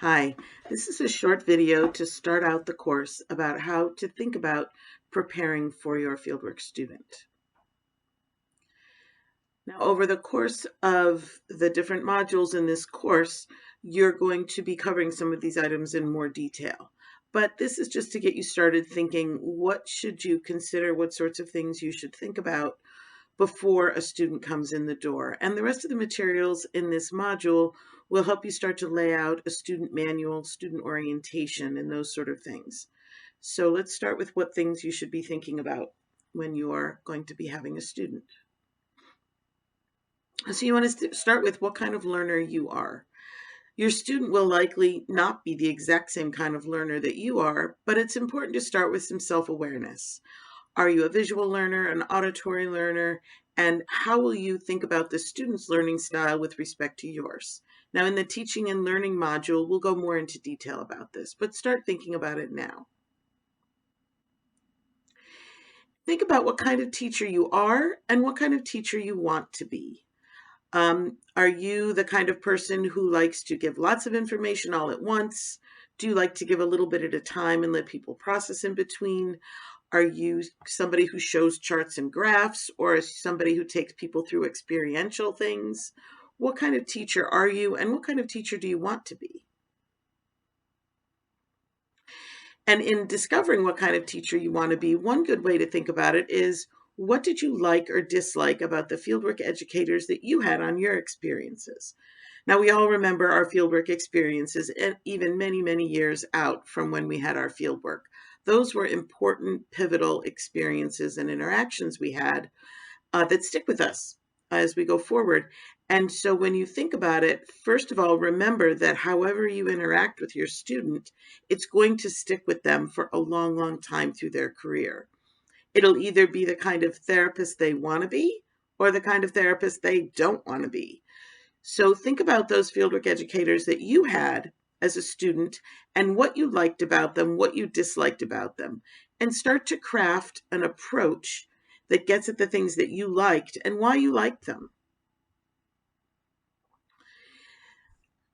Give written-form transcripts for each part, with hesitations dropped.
Hi, this is a short video to start out the course about how to think about preparing for your fieldwork student. Now, over the course of the different modules in this course, you're going to be covering some of these items in more detail. But this is just to get you started thinking, what should you consider, what sorts of things you should think about before a student comes in the door. And the rest of the materials in this module will help you start to lay out a student manual, student orientation, and those sort of things. So let's start with what things you should be thinking about when you are going to be having a student. So you want to start with what kind of learner you are. Your student will likely not be the exact same kind of learner that you are, but it's important to start with some self-awareness. Are you a visual learner, an auditory learner? And how will you think about the student's learning style with respect to yours? Now, in the teaching and learning module, we'll go more into detail about this, but start thinking about it now. Think about what kind of teacher you are and what kind of teacher you want to be. Are you the kind of person who likes to give lots of information all at once? Do you like to give a little bit at a time and let people process in between? Are you somebody who shows charts and graphs, or is somebody who takes people through experiential things? What kind of teacher are you, and what kind of teacher do you want to be? And in discovering what kind of teacher you want to be, one good way to think about it is, what did you like or dislike about the fieldwork educators that you had on your experiences? Now, we all remember our fieldwork experiences, and even many, many years out from when we had our fieldwork. Those were important, pivotal experiences and interactions we had that stick with us as we go forward. And so when you think about it, first of all, remember that however you interact with your student, it's going to stick with them for a long, long time through their career. It'll either be the kind of therapist they want to be or the kind of therapist they don't want to be. So think about those fieldwork educators that you had as a student and what you liked about them, what you disliked about them, and start to craft an approach that gets at the things that you liked and why you liked them.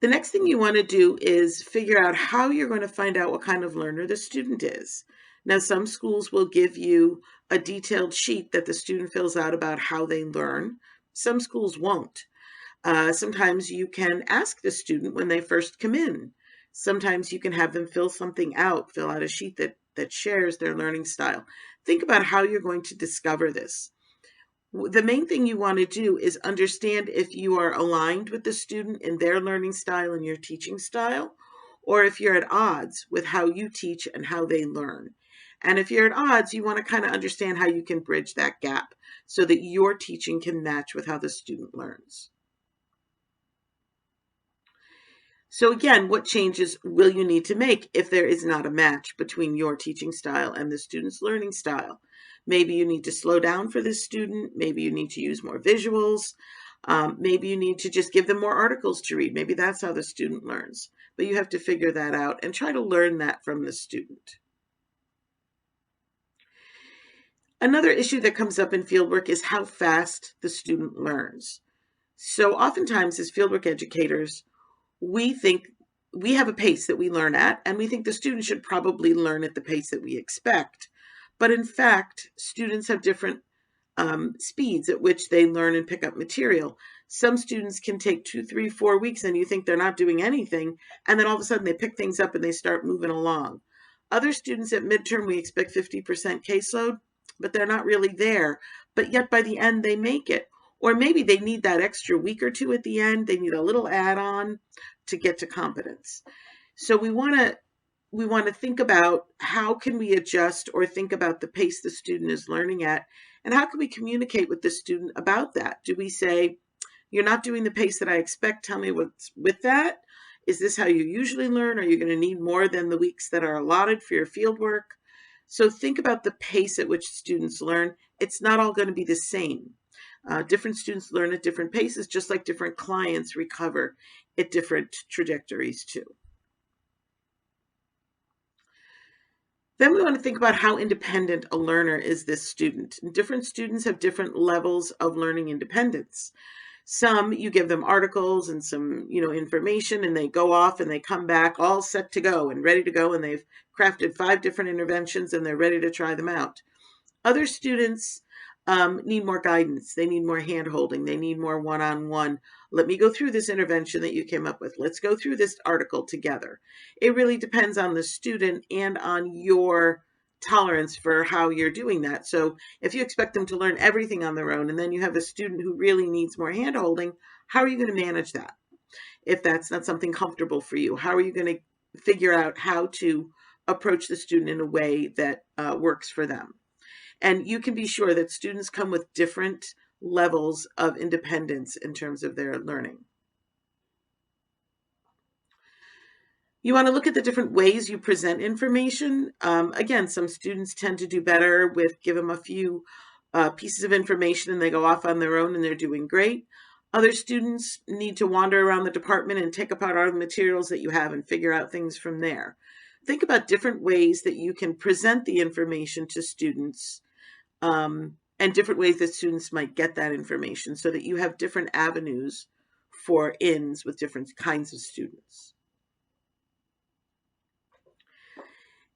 The next thing you want to do is figure out how you're going to find out what kind of learner the student is. Now, some schools will give you a detailed sheet that the student fills out about how they learn. Some schools won't. Sometimes you can ask the student when they first come in. Sometimes you can have them fill something out, fill out a sheet that shares their learning style. Think about how you're going to discover this. The main thing you want to do is understand if you are aligned with the student in their learning style and your teaching style, or if you're at odds with how you teach and how they learn. And if you're at odds, you want to kind of understand how you can bridge that gap so that your teaching can match with how the student learns. So again, what changes will you need to make if there is not a match between your teaching style and the student's learning style? Maybe you need to slow down for this student. Maybe you need to use more visuals. Maybe you need to just give them more articles to read. Maybe that's how the student learns. But you have to figure that out and try to learn that from the student. Another issue that comes up in fieldwork is how fast the student learns. So oftentimes as fieldwork educators, we think we have a pace that we learn at, and we think the student should probably learn at the pace that we expect. But in fact, students have different speeds at which they learn and pick up material. Some students can take 2, 3, 4 weeks and you think they're not doing anything, and then all of a sudden they pick things up and they start moving along. Other students at midterm, we expect 50% caseload, but they're not really there. But yet by the end, they make it. Or maybe they need that extra week or two at the end. They need a little add-on to get to competence. So we want to think about how can we adjust or think about the pace the student is learning at, and how can we communicate with the student about that? Do we say, you're not doing the pace that I expect, tell me what's with that? Is this how you usually learn? Are you going to need more than the weeks that are allotted for your field work? So think about the pace at which students learn. It's not all going to be the same. Different students learn at different paces, just like different clients recover at different trajectories too. Then we want to think about how independent a learner is this student. And different students have different levels of learning independence. Some you give them articles and some, information, and they go off and they come back all set to go and ready to go, and they've crafted 5 different interventions and they're ready to try them out. Other students need more guidance. They need more hand holding. They need more one on one. Let me go through this intervention that you came up with. Let's go through this article together. It really depends on the student and on your tolerance for how you're doing that. So if you expect them to learn everything on their own and then you have a student who really needs more hand holding, how are you going to manage that? If that's not something comfortable for you, how are you going to figure out how to approach the student in a way that works for them? And you can be sure that students come with different levels of independence in terms of their learning. You want to look at the different ways you present information. Again, some students tend to do better with give them a few pieces of information and they go off on their own and they're doing great. Other students need to wander around the department and take apart all the materials that you have and figure out things from there. Think about different ways that you can present the information to students, and different ways that students might get that information so that you have different avenues for ins with different kinds of students.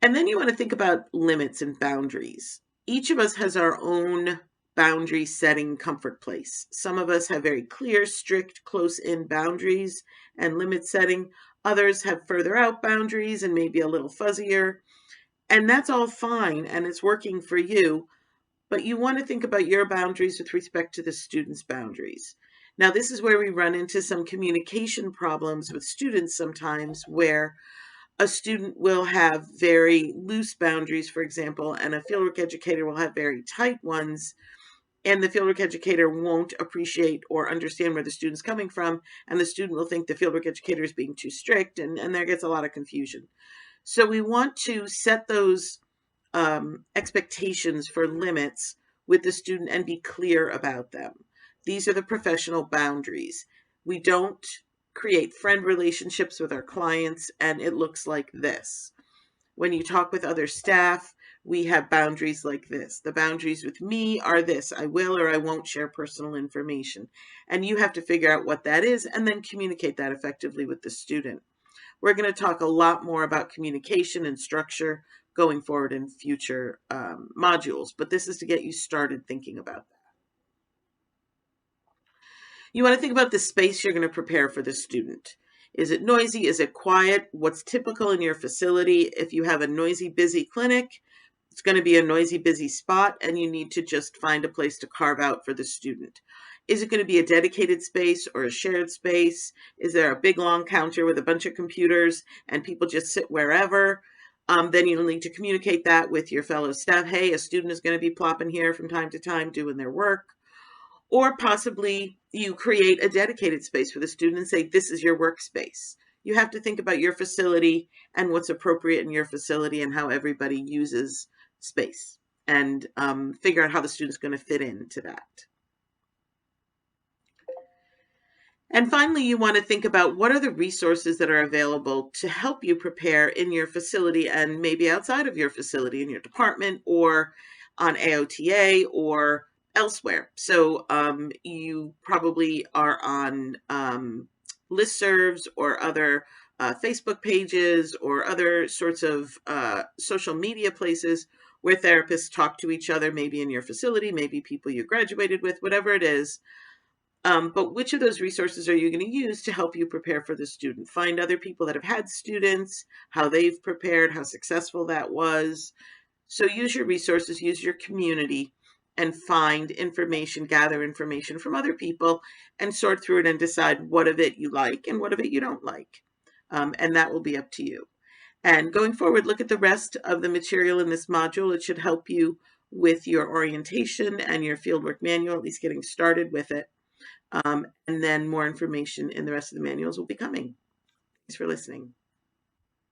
And then you want to think about limits and boundaries. Each of us has our own boundary setting comfort place. Some of us have very clear, strict, close in boundaries and limit setting. Others have further out boundaries and maybe a little fuzzier. And that's all fine and it's working for you. But you want to think about your boundaries with respect to the student's boundaries. Now, this is where we run into some communication problems with students sometimes, where a student will have very loose boundaries, for example, and a fieldwork educator will have very tight ones, and the fieldwork educator won't appreciate or understand where the student's coming from, and the student will think the fieldwork educator is being too strict, and there gets a lot of confusion. So we want to set those expectations for limits with the student and be clear about them. These are the professional boundaries. We don't create friend relationships with our clients, and it looks like this. When you talk with other staff, we have boundaries like this. The boundaries with me are this: I will or I won't share personal information. And you have to figure out what that is and then communicate that effectively with the student. We're going to talk a lot more about communication and structure going forward in future modules, but this is to get you started thinking about that. You want to think about the space you're going to prepare for the student. Is it noisy? Is it quiet? What's typical in your facility? If you have a noisy, busy clinic, it's going to be a noisy, busy spot, and you need to just find a place to carve out for the student. Is it going to be a dedicated space or a shared space? Is there a big long counter with a bunch of computers and people just sit wherever? Then you'll need to communicate that with your fellow staff. Hey, a student is going to be plopping here from time to time doing their work. Or possibly you create a dedicated space for the student and say, this is your workspace. You have to think about your facility and what's appropriate in your facility and how everybody uses space, and figure out how the student's going to fit into that. And finally, you want to think about what are the resources that are available to help you prepare in your facility and maybe outside of your facility, in your department or on AOTA or elsewhere. So you probably are on listservs or other Facebook pages or other sorts of social media places where therapists talk to each other, maybe in your facility, maybe people you graduated with, whatever it is. But which of those resources are you going to use to help you prepare for the student? Find other people that have had students, how they've prepared, how successful that was. So use your resources, use your community, and find information, gather information from other people, and sort through it and decide what of it you like and what of it you don't like. And that will be up to you. And going forward, look at the rest of the material in this module. It should help you with your orientation and your fieldwork manual, at least getting started with it. And then more information in the rest of the manuals will be coming. Thanks for listening.